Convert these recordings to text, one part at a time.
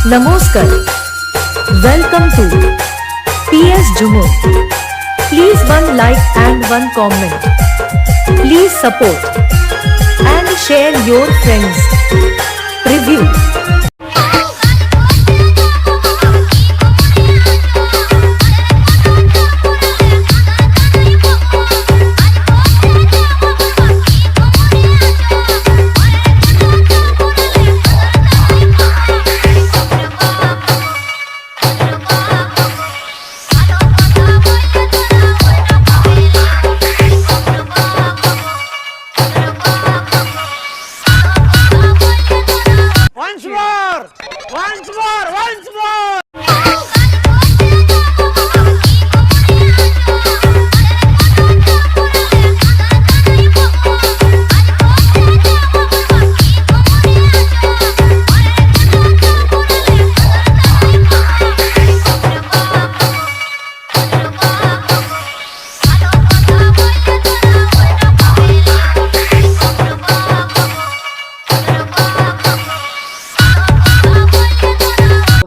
Namaskar. Welcome to PS Jhumur. Please one like and one comment. Please support and share your friends. Review. Once more!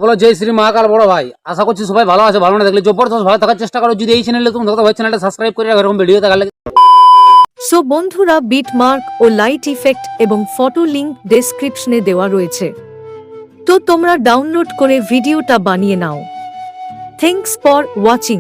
বলো জয় শ্রী মহাকাল বড় ভাই, আশা করছি সবাই ভালো আছে। ভালো না দেখলে জবরদস্ত ভালো থাকার চেষ্টা করো। যদি এই চ্যানেলে তুমি দেখো ভাই, চ্যানেলটা সাবস্ক্রাইব করে রাখো এরকম ভিডিও দেখালে। সো বন্ধুরা, বিট মার্ক ও লাইট ইফেক্ট এবং ফটো লিংক ডেসক্রিপশনে দেওয়া রয়েছে, তো তোমরা ডাউনলোড করে ভিডিওটা বানিয়ে নাও। Thanks for watching.